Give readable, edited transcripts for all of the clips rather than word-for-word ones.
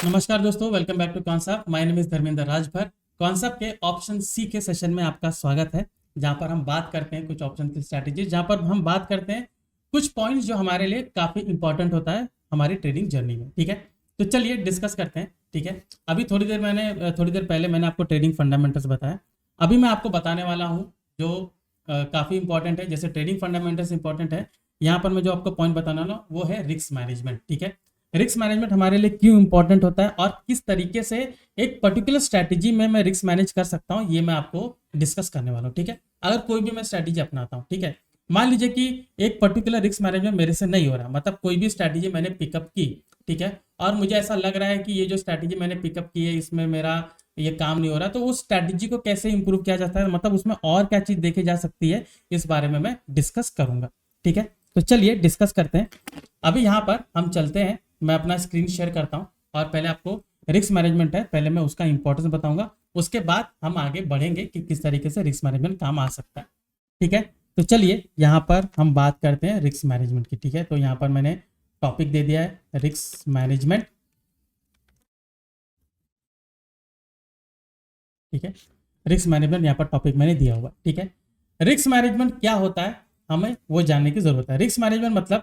नमस्कार दोस्तों, welcome back to concept. My name is Dharmendra Rajbhar. Concept के ऑप्शन सी के सेशन में आपका स्वागत है, जहां पर हम बात करते हैं कुछ ऑप्शन की स्ट्रैटेजी, जहां पर हम बात करते हैं कुछ पॉइंट्स जो हमारे लिए काफी इंपॉर्टेंट होता है हमारी ट्रेडिंग जर्नी में। ठीक है, तो चलिए डिस्कस करते हैं। ठीक है, अभी थोड़ी देर पहले मैंने आपको ट्रेडिंग फंडामेंटल्स बताया। अभी मैं आपको बताने वाला हूँ जो काफी इंपॉर्टेंट है। जैसे ट्रेडिंग फंडामेंटल्स इंपॉर्टेंट है, यहाँ पर मैं जो आपको पॉइंट बताने वाला हूँ वो है रिस्क मैनेजमेंट। ठीक है, रिस्क मैनेजमेंट हमारे लिए क्यों इंपॉर्टेंट होता है और किस तरीके से एक पर्टिकुलर स्ट्रैटेजी में मैं रिस्क मैनेज कर सकता हूं, ये मैं आपको डिस्कस करने वाला हूं। ठीक है, अगर कोई भी मैं स्ट्रैटेजी अपनाता हूं, ठीक है, मान लीजिए कि एक पर्टिकुलर रिस्क मैनेजमेंट मेरे से नहीं हो रहा, मतलब कोई भी स्ट्रैटेजी मैंने पिकअप की, ठीक है, और मुझे ऐसा लग रहा है कि ये जो स्ट्रैटेजी मैंने पिकअप की है इसमें मेरा ये काम नहीं हो रहा, तो उस स्ट्रैटेजी को कैसे इंप्रूव किया जाता है, मतलब उसमें और क्या चीज देखी जा सकती है, इस बारे में मैं डिस्कस करूंगा। ठीक है, तो चलिए डिस्कस करते हैं। अभी यहाँ पर हम चलते हैं, मैं अपना स्क्रीन शेयर करता हूं और पहले आपको रिस्क मैनेजमेंट है, पहले मैं उसका इंपॉर्टेंस बताऊंगा, उसके बाद हम आगे बढ़ेंगे कि किस तरीके से रिस्क मैनेजमेंट काम आ सकता है। ठीक है, तो चलिए यहाँ पर हम बात करते हैं रिस्क मैनेजमेंट की। ठीक है, तो यहाँ पर मैंने टॉपिक दे दिया है रिस्क मैनेजमेंट। ठीक है, रिस्क मैनेजमेंट यहाँ पर टॉपिक मैंने दिया हुआ। ठीक है, रिस्क मैनेजमेंट क्या होता है हमें वो जानने की जरूरत है। रिस्क मैनेजमेंट मतलब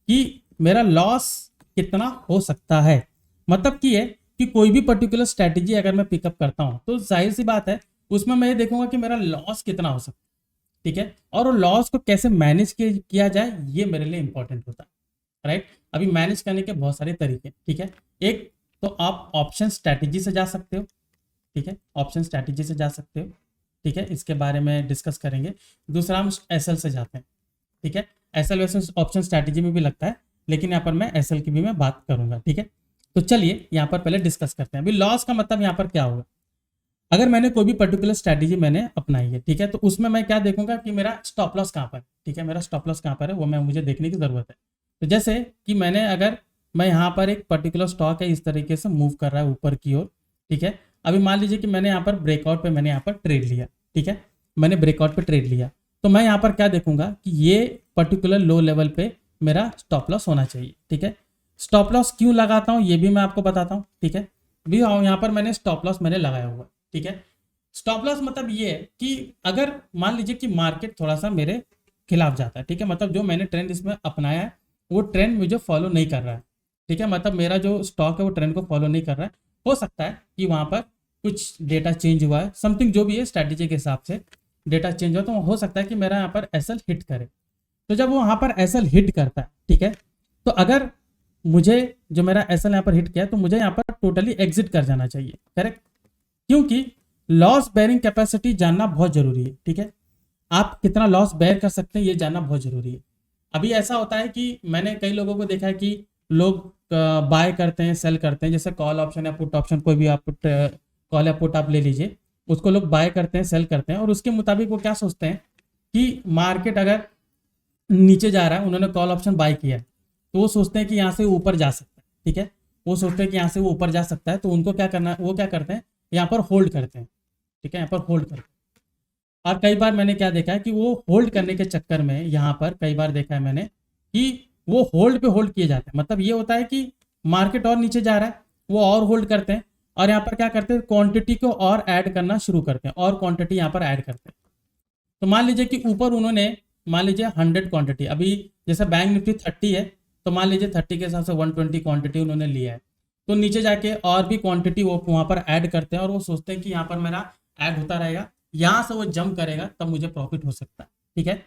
कि मेरा लॉस कितना हो सकता है, मतलब कि ये कि कोई भी पर्टिकुलर स्ट्रैटेजी अगर मैं पिकअप करता हूं तो जाहिर सी बात है उसमें मैं ये देखूंगा कि मेरा लॉस कितना हो सकता है। ठीक है, और वो लॉस को कैसे मैनेज किया जाए ये मेरे लिए इंपॉर्टेंट होता है। राइट, अभी मैनेज करने के बहुत सारे तरीके। ठीक है, एक तो आप ऑप्शन स्ट्रैटेजी से जा सकते हो। ठीक है, ऑप्शन स्ट्रैटेजी से जा सकते हो। ठीक है, इसके बारे में डिस्कस करेंगे। दूसरा हम एसएल से जाते हैं। ठीक है, एसएल वैसे ऑप्शन स्ट्रैटेजी में भी लगता है, लेकिन यहाँ पर मैं एसएल की भी मैं बात करूंगा। ठीक है, तो चलिए यहाँ पर पहले डिस्कस करते हैं। अभी लॉस का मतलब यहाँ पर क्या होगा, अगर मैंने कोई भी पर्टिकुलर स्ट्रैटेजी मैंने अपनाई है, ठीक है, तो उसमें मैं क्या देखूंगा कि मेरा स्टॉप लॉस कहाँ पर है। ठीक है, मेरा स्टॉप लॉस कहाँ पर है वो मुझे देखने की जरूरत है। तो जैसे कि मैं यहाँ पर एक पर्टिकुलर स्टॉक है इस तरीके से मूव कर रहा है ऊपर की ओर। ठीक है, अभी मान लीजिए कि मैंने यहाँ पर ब्रेकआउट पे मैंने यहाँ पर ट्रेड लिया। ठीक है, मैंने ब्रेकआउट पे ट्रेड लिया, तो मैं यहाँ पर क्या देखूंगा कि ये पर्टिकुलर लो लेवल पे मेरा स्टॉप लॉस होना चाहिए। ठीक है, स्टॉप लॉस क्यों लगाता हूँ ये भी मैं आपको बताता हूँ। ठीक है, भी यहाँ पर मैंने स्टॉप लॉस मैंने लगाया हुआ। ठीक है, स्टॉप लॉस मतलब ये है कि अगर मान लीजिए कि मार्केट थोड़ा सा मेरे खिलाफ जाता है, ठीक है, मतलब जो मैंने ट्रेंड इसमें अपनाया है वो ट्रेंड मुझे फॉलो नहीं कर रहा है। ठीक है, मतलब मेरा जो स्टॉक है वो ट्रेंड को फॉलो नहीं कर रहा है। हो सकता है कि वहां पर कुछ डेटा चेंज हुआ है, समथिंग जो भी है स्ट्रैटेजी के हिसाब से डेटा चेंज हुआ, तो हो सकता है कि मेरा यहाँ पर एसएल हिट करे। तो जब वो यहाँ पर एसएल हिट करता है, ठीक है, तो अगर मुझे जो मेरा एसएल यहाँ पर हिट किया तो मुझे यहाँ पर टोटली एग्जिट कर जाना चाहिए। करेक्ट, क्योंकि लॉस बेयरिंग कैपेसिटी जानना बहुत जरूरी है। ठीक है, आप कितना लॉस बेयर कर सकते हैं ये जानना बहुत जरूरी है। अभी ऐसा होता है कि मैंने कई लोगों को देखा है कि लोग बाय करते हैं सेल करते हैं, जैसे कॉल ऑप्शन या पुट ऑप्शन, कोई भी आप कॉल या पुट आप ले लीजिए, उसको लोग बाय करते हैं सेल करते हैं और उसके मुताबिक वो क्या सोचते हैं कि मार्केट अगर नीचे जा रहा है, उन्होंने कॉल ऑप्शन बाय किया है, तो वो सोचते हैं कि यहाँ से ऊपर जा सकता है। ठीक है, वो सोचते हैं कि यहाँ से वो ऊपर जा सकता है, तो उनको क्या करना है, वो क्या करते हैं यहाँ पर होल्ड करते हैं। ठीक है, यहाँ पर होल्ड करते हैं। और कई बार मैंने क्या देखा है कि वो होल्ड करने के चक्कर में यहाँ पर कई बार देखा है मैंने कि वो होल्ड पे होल्ड किए जाते हैं। मतलब ये होता है कि मार्केट और नीचे जा रहा है, वो और होल्ड करते हैं और यहाँ पर क्या करते हैं, क्वांटिटी को और ऐड करना शुरू करते हैं और क्वांटिटी यहाँ पर ऐड करते हैं। तो मान लीजिए कि ऊपर उन्होंने मान लीजिए 100 क्वांटिटी, अभी जैसे बैंक निफ्टी 30 है, तो मान लीजिए 30 के हिसाब से 120 क्वांटिटी उन्होंने लिया है, तो नीचे जाके और भी क्वांटिटी वो वहां पर ऐड करते हैं और वो सोचते हैं कि यहाँ पर मेरा ऐड होता रहेगा, यहाँ से वो जंप करेगा तब मुझे प्रॉफिट हो सकता है। ठीक है,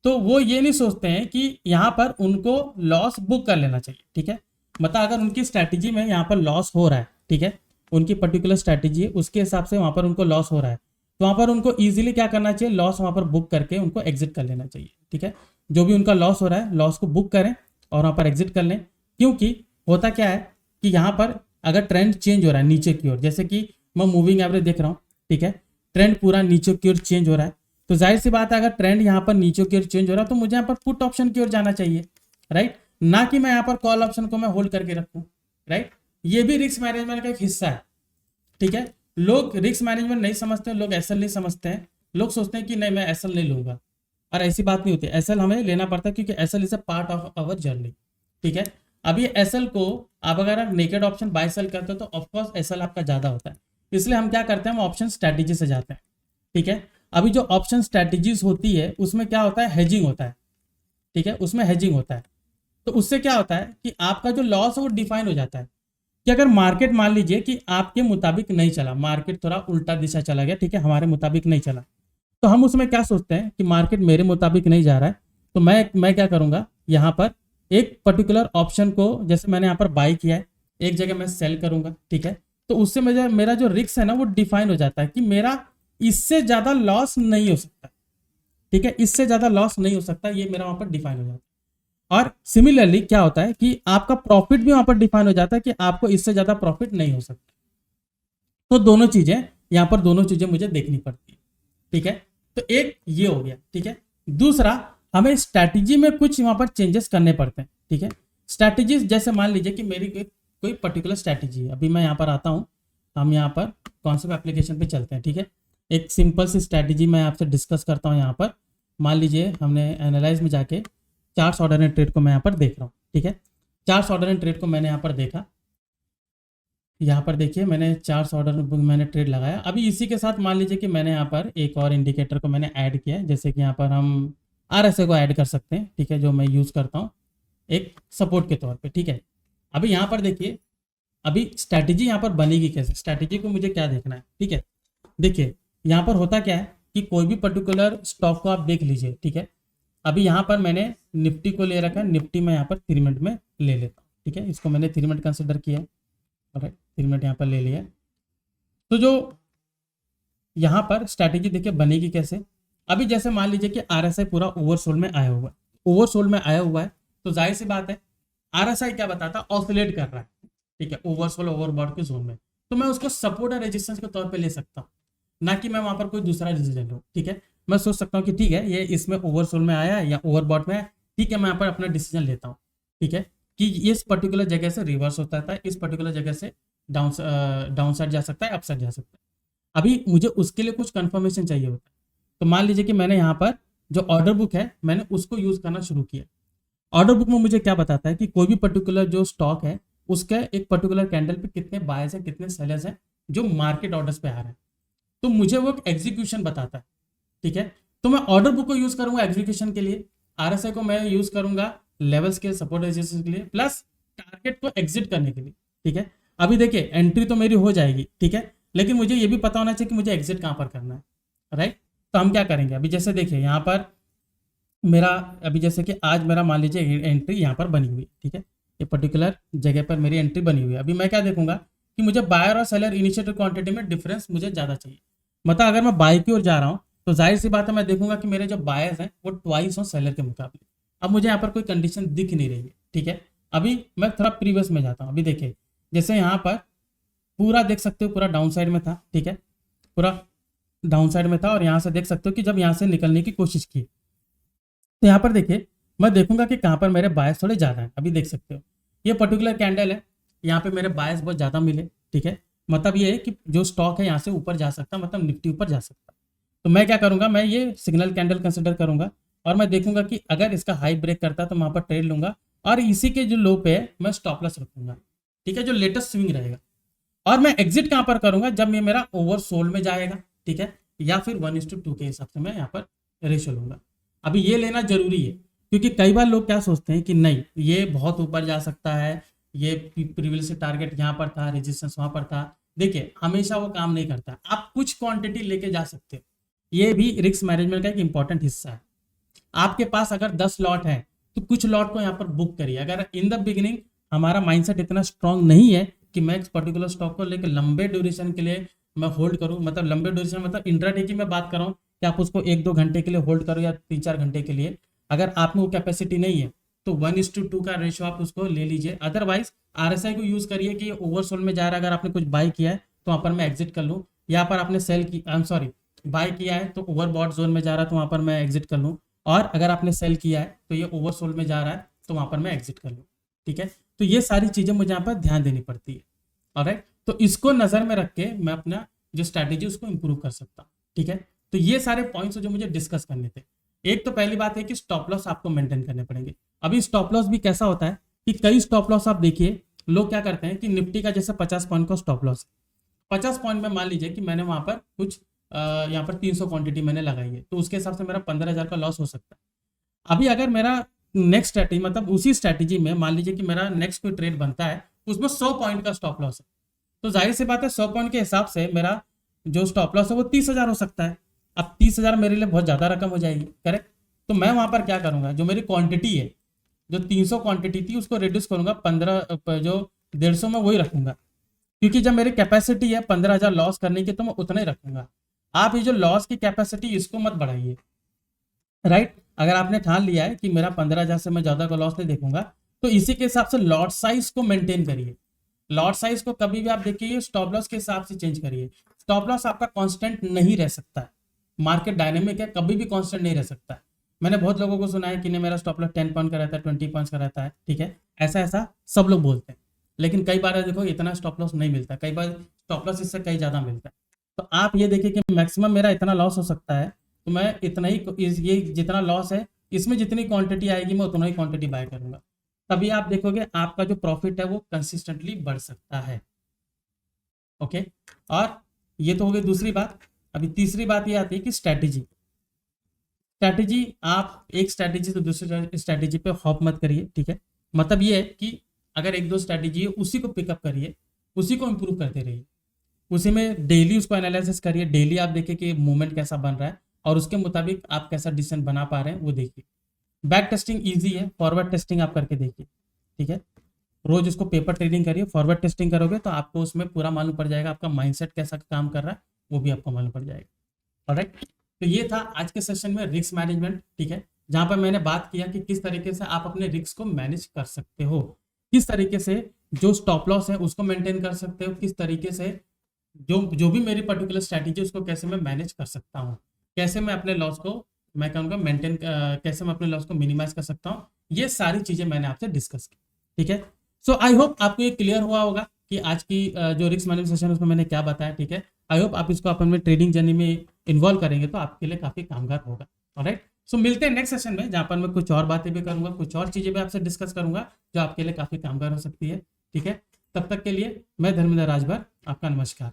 तो वो ये नहीं सोचते हैं कि यहाँ पर उनको लॉस बुक कर लेना चाहिए। ठीक है, मतलब अगर उनकी स्ट्रैटेजी में यहाँ पर लॉस हो रहा है, ठीक है, उनकी पर्टिकुलर स्ट्रैटेजी है उसके हिसाब से वहां पर उनको लॉस हो रहा है, तो वहां पर उनको इजीली क्या करना चाहिए, लॉस वहां पर बुक करके उनको एग्जिट कर लेना चाहिए। ठीक है, जो भी उनका लॉस हो रहा है लॉस को बुक करें और वहां पर एग्जिट कर लें। क्योंकि होता क्या है कि यहाँ पर अगर ट्रेंड चेंज हो रहा है नीचे की ओर, जैसे कि मैं मूविंग एवरेज देख रहा हूँ, ठीक है, ट्रेंड पूरा नीचे की ओर चेंज हो रहा है, तो जाहिर सी बात है अगर ट्रेंड यहाँ पर नीचे की ओर चेंज हो रहा है तो मुझे यहाँ पर पुट ऑप्शन की ओर जाना चाहिए। राइट, ना कि मैं यहाँ पर कॉल ऑप्शन को मैं होल्ड करके रखूँ। राइट, ये भी रिस्क मैनेजमेंट का एक हिस्सा है। ठीक है, लोग रिस्क मैनेजमेंट नहीं समझते, लोग एसएल नहीं समझते हैं, लोग सोचते हैं कि नहीं मैं एसएल नहीं लूंगा, और ऐसी बात नहीं होती। एसएल हमें लेना पड़ता है क्योंकि SL is a part of our journey. ठीक है, अब ये एसएल को आप अगर नेकेड ऑप्शन बाय सेल करते हो तो ऑफकोर्स एसएल आपका ज़्यादा होता है, इसलिए हम क्या करते हैं, हम ऑप्शन स्ट्रैटेजी से जाते हैं। ठीक है, अभी जो ऑप्शन स्ट्रैटेजीज होती है उसमें क्या होता है, हेजिंग होता है। ठीक है, उसमें हेजिंग होता है, तो उससे क्या होता है कि आपका जो लॉस है वो डिफाइन हो जाता है कि अगर मार्केट मान लीजिए कि आपके मुताबिक नहीं चला, मार्केट थोड़ा उल्टा दिशा चला गया, ठीक है, हमारे मुताबिक नहीं चला, तो हम उसमें क्या सोचते हैं कि मार्केट मेरे मुताबिक नहीं जा रहा है, तो मैं क्या करूंगा, यहाँ पर एक पर्टिकुलर ऑप्शन को जैसे मैंने यहाँ पर बाई किया है, एक जगह मैं सेल करूंगा। ठीक है, तो उससे मेरा जो रिस्क है ना वो डिफाइन हो जाता है कि मेरा इससे ज्यादा लॉस नहीं हो सकता। ठीक है, इससे ज्यादा लॉस नहीं हो सकता, ये मेरा वहां पर डिफाइन हो जाता है। और सिमिलरली क्या होता है कि आपका प्रॉफिट भी वहां पर डिफाइन हो जाता है कि आपको इससे ज्यादा प्रॉफिट नहीं हो सकता। तो दोनों चीजें यहां पर, दोनों चीजें मुझे देखनी पड़ती है। ठीक है, तो एक ये हो गया। ठीक है, दूसरा हमें स्ट्रैटेजी में कुछ वहां पर चेंजेस करने पड़ते हैं। ठीक है, स्ट्रैटेजीज जैसे मान लीजिए कि मेरी कोई पर्टिकुलर स्ट्रैटेजी है, अभी मैं यहाँ पर आता हूँ, हम यहाँ पर कॉन्सेप्ट एप्लीकेशन पे चलते हैं। ठीक है, एक सिंपल सी स्ट्रैटेजी मैं आपसे डिस्कस करता हूँ। यहाँ पर मान लीजिए हमने एनालाइज में जाके चार्ट्स ऑर्डर एंड ट्रेड को मैं यहाँ पर देख रहा हूँ। ठीक है, चार्ट्स ऑर्डर एंड ट्रेड को मैंने यहाँ पर देखा, यहाँ पर देखिए मैंने चार्ट्स ऑर्डर मैंने ट्रेड लगाया। अभी इसी के साथ मान लीजिए कि मैंने यहाँ पर एक और इंडिकेटर को मैंने ऐड किया है, जैसे कि यहाँ पर हम आरएसआई को ऐड कर सकते हैं। ठीक है, जो मैं यूज़ करता हूँ एक सपोर्ट के तौर पे। ठीक है, अभी यहाँ पर देखिए, अभी स्ट्रैटेजी यहाँ पर बनेगी कैसे, स्ट्रैटेजी को मुझे क्या देखना है। ठीक है, देखिए यहाँ पर होता क्या है कि कोई भी पर्टिकुलर स्टॉक को आप देख लीजिए। ठीक है, अभी यहाँ पर मैंने निफ्टी को ले रखा है, निफ्टी में यहाँ पर 3 मिनट में ले लेता हूँ। ठीक है, इसको मैंने 3 मिनट कंसिडर किया है, राइट, 3 मिनट यहाँ पर ले लिया। तो जो यहाँ पर स्ट्रैटेजी देखिए बनेगी कैसे, अभी जैसे मान लीजिए कि आरएसआई पूरा ओवरसोल्ड में आया हुआ है, ओवरसोल्ड में आया हुआ है, तो जाहिर सी बात है आरएसआई क्या बताता है, ऑसिलेट कर रहा है। ठीक है, ओवरसोल्ड ओवरबॉट के जोन में, तो मैं उसको सपोर्ट और रेजिस्टेंस के तौर पे ले सकता हूँ, ना कि मैं वहां पर कोई दूसरा डिसीजन लूँ। ठीक है, मैं सोच सकता हूँ कि ठीक है ये इसमें ओवरसोल्ड में आया है या ओवरबॉट में है, ठीक है मैं यहाँ पर अपना डिसीजन लेता हूँ। ठीक है, कि इस पर्टिकुलर जगह से रिवर्स होता है, इस पर्टिकुलर जगह से डाउन साइड जा सकता है, अप साइड जा सकता है। अभी मुझे उसके लिए कुछ कंफर्मेशन चाहिए होता है, तो मान लीजिए कि मैंने यहाँ पर जो ऑर्डर बुक है मैंने उसको यूज करना शुरू किया। ऑर्डर बुक में मुझे क्या बताता है कि कोई भी पर्टिकुलर जो स्टॉक है उसके एक पर्टिकुलर कैंडल पे कितने बायर्स हैं, कितने सेलर्स हैं जो मार्केट ऑर्डर्स पे आ रहे हैं, तो मुझे वो एग्जीक्यूशन बताता है। ठीक है, तो मैं ऑर्डर बुक को यूज करूंगा एग्जीक्यूशन के लिए, आरएसआई को मैं यूज करूंगा लेवल्स के सपोर्ट रेजिस्टेंस के लिए, प्लस टारगेट को एग्जिट करने के लिए। ठीक है, अभी देखिए एंट्री तो मेरी हो जाएगी। ठीक है, लेकिन मुझे ये भी पता होना चाहिए कि मुझे एग्जिट कहां पर करना है, राइट। तो हम क्या करेंगे, अभी जैसे देखिए यहाँ पर मेरा, अभी जैसे कि आज मेरा मान लीजिए एंट्री यहाँ पर बनी हुई। ठीक है, ये पर्टिकुलर जगह पर मेरी एंट्री बनी हुई है। अभी मैं क्या देखूंगा कि मुझे बायर और सेलर इनिशिएटेड क्वांटिटी में डिफरेंस मुझे ज़्यादा चाहिए, मतलब अगर मैं बाय की ओर जा रहा हूँ तो जाहिर सी बात है मैं देखूंगा कि मेरे जो बायर्स हैं वो ट्वाइस हो सेलर के मुकाबले। अब मुझे यहाँ पर कोई कंडीशन दिख नहीं रही है। ठीक है, अभी मैं थोड़ा प्रीवियस में जाता हूँ। अभी देखिए जैसे यहाँ पर पूरा देख सकते हो पूरा डाउन साइड में था। ठीक है, पूरा डाउन साइड में था, और यहाँ से देख सकते हो कि जब यहाँ से निकलने की कोशिश की तो यहाँ पर देखिए मैं देखूंगा कि कहाँ पर मेरे बायस थोड़े ज़्यादा हैं। अभी देख सकते हो ये पर्टिकुलर कैंडल है, यहाँ पे मेरे बायस बहुत ज़्यादा मिले। ठीक है, मतलब ये है कि जो स्टॉक है यहाँ से ऊपर जा सकता, मतलब निफ्टी ऊपर जा सकता। तो मैं क्या करूँगा, मैं ये सिग्नल कैंडल कंसिडर करूँगा और मैं देखूंगा कि अगर इसका हाई ब्रेक करता है तो वहाँ पर ट्रेड लूंगा, और इसी के जो लो पे है मैं स्टॉप लॉस रखूंगा। ठीक है, जो लेटेस्ट स्विंग रहेगा, और मैं एग्जिट कहाँ पर करूँगा, जब ये मेरा ओवर सोल्ड में जाएगा। ठीक है, या फिर 1:2 के हिसाब से मैं यहाँ पर रेशो लूंगा। अभी ये लेना जरूरी है, क्योंकि कई बार लोग क्या सोचते हैं कि नहीं ये बहुत ऊपर जा सकता है, ये प्रीवियस टारगेट यहाँ पर था, रेजिस्टेंस वहां पर था। देखिए हमेशा वो काम नहीं करता, आप कुछ क्वांटिटी लेके जा सकते हो, ये भी रिस्क मैनेजमेंट का एक इंपॉर्टेंट हिस्सा है। आपके पास अगर 10 लॉट है तो कुछ लॉट को यहाँ पर बुक करिए। अगर इन द बिगिनिंग हमारा माइंडसेट इतना स्ट्रांग नहीं है कि मैं एक पर्टिकुलर स्टॉक को लेकर लंबे ड्यूरेशन के लिए मैं होल्ड करूं, मतलब लंबे ड्यूरेशन मतलब इंट्राडे की मैं बात कर रहा हूं कि आप उसको 1-2 घंटे के लिए होल्ड करो या 3-4 घंटे के लिए, अगर आप में वो कैपेसिटी नहीं है तो 1:2 का रेशो आप उसको ले लीजिए। अदरवाइज आरएसआई को यूज करिए कि ओवरसोल्ड में जा रहा है, अगर आपने कुछ बाय किया है तो वहां पर मैं एग्जिट कर लूँ, यहाँ पर आपने सेल की बाय किया है तो ओवरबॉट जोन में जा रहा है तो वहां पर मैं एग्जिट कर लूँ, और अगर आपने सेल किया है तो ये ओवरसोल्ड में जा रहा है तो वहां पर मैं एग्जिट कर लूँ। ठीक है, तो ये सारी चीजें मुझे यहाँ पर ध्यान देनी पड़ती है। ऑलराइट, तो इसको नजर में रख के मैं अपना जो स्ट्रैटेजी उसको इंप्रूव कर सकता हूँ। ठीक है, तो ये सारे पॉइंट्स जो मुझे डिस्कस करने थे। एक तो पहली बात है कि स्टॉप लॉस आपको मेंटेन करने पड़ेंगे। अभी स्टॉप लॉस भी कैसा होता है कि कई स्टॉप लॉस आप देखिए, लोग क्या करते हैं कि निफ्टी का जैसे 50 पॉइंट का स्टॉप लॉस है, 50 पॉइंट में मान लीजिए कि मैंने वहां पर कुछ यहाँ पर 300 क्वांटिटी मैंने लगाई है, तो उसके हिसाब से मेरा 15,000 का लॉस हो सकता है। अभी अगर मेरा नेक्स्ट स्ट्रैटेजी, मतलब उसी स्ट्रैटेजी में मान लीजिए कि मेरा नेक्स्ट कोई ट्रेड बनता है, उसमें 100 पॉइंट का स्टॉप लॉस है, तो जाहिर सी बात है 100 पॉइंट के हिसाब से मेरा जो स्टॉप लॉस है वो 30,000 हो सकता है। अब 30,000 मेरे लिए बहुत ज्यादा रकम हो जाएगी, करेक्ट। तो मैं वहां पर क्या करूंगा, जो मेरी क्वांटिटी है, जो 300 क्वांटिटी थी उसको रिड्यूस करूंगा, 15 जो 150 में वही रखूंगा, क्योंकि जब मेरी कैपेसिटी है 15,000 लॉस करने की तो मैं उतना ही रखूंगा। आप ये जो लॉस की कैपेसिटी इसको मत बढ़ाइए, राइट। अगर आपने ठान लिया है कि मेरा 15,000 से मैं ज्यादा का लॉस नहीं देखूंगा, तो इसी के हिसाब से लॉट साइज को मेंटेन करिए। लॉट साइज को कभी भी आप देखिए स्टॉप लॉस के हिसाब से चेंज करिए। स्टॉप लॉस आपका कांस्टेंट नहीं रह सकता है, मार्केट डायनेमिक है, कभी भी कांस्टेंट नहीं रह सकता है। मैंने बहुत लोगों को सुना है कि नहीं मेरा स्टॉप लॉस 10 पॉइंट का रहता है, 20 पॉइंट का रहता है, ठीक है, ऐसा ऐसा सब लोग बोलते हैं, लेकिन कई बार देखो इतना स्टॉप लॉस नहीं मिलता, कई बार स्टॉप लॉस इससे कई ज्यादा मिलता है। तो आप ये देखिए कि मैक्सिमम मेरा इतना लॉस हो सकता है, तो मैं इतना ही ये जितना लॉस है इसमें जितनी क्वांटिटी आएगी मैं उतना ही क्वांटिटी बाय करूंगा, तभी आप देखोगे आपका जो प्रॉफिट है वो कंसिस्टेंटली बढ़ सकता है। ओके, और ये तो हो गई दूसरी बात। अभी तीसरी बात ये आती है कि स्ट्रैटेजी। स्ट्रैटेजी, आप एक स्ट्रैटेजी से दूसरी स्ट्रैटेजी पे हॉप मत करिए, ठीक है। मतलब ये है कि अगर एक दो स्ट्रैटेजी है उसी को पिकअप करिए, उसी को इंप्रूव करते रहिए, उसी में डेली उसको एनालिसिस करिए, डेली आप देखिए कि मूवमेंट कैसा बन रहा है और उसके मुताबिक आप कैसा डिसीजन बना पा रहे हैं वो देखिए। बैक टेस्टिंग इजी है, फॉरवर्ड टेस्टिंग आप करके देखिए, ठीक है। रोज उसको पेपर ट्रेडिंग करिए, फॉरवर्ड टेस्टिंग करोगे तो आपको उसमें पूरा मालूम पड़ जाएगा, आपका माइंडसेट कैसा काम कर रहा है वो भी आपको मालूम पड़ जाएगा। ऑलराइट, तो ये था आज के सेशन में रिस्क मैनेजमेंट, ठीक है, जहां पर मैंने बात किया कि किस तरीके से आप अपने रिस्क को मैनेज कर सकते हो, किस तरीके से जो स्टॉप लॉस है उसको मेंटेन कर सकते हो, किस तरीके से जो भी मेरी पर्टिकुलर स्ट्रैटेजी उसको कैसे मैं मैनेज कर सकता हूँ, कैसे मैं अपने लॉस को मैं कहूँगा मेंटेन, कैसे मैं अपने लॉस को मिनिमाइज कर सकता हूँ, ये सारी चीजें मैंने आपसे डिस्कस की, ठीक है। सो आई होप आपको ये क्लियर हुआ होगा कि आज की जो रिस्क मैनेजमेंट सेशन है उसमें मैंने क्या बताया, ठीक है। आई होप आप इसको अपन में ट्रेडिंग जर्नी में इन्वॉल्व करेंगे तो आपके लिए काफी कामगार होगा। ऑलराइट, सो मिलते हैं नेक्स्ट सेशन में, जहां पर मैं कुछ और बातें भी करूंगा, कुछ और चीजें भी आपसे डिस्कस करूंगा जो आपके लिए काफी कामगार हो सकती है, ठीक है। तब तक के लिए मैं धर्मेंद्र राजभर, आपका नमस्कार।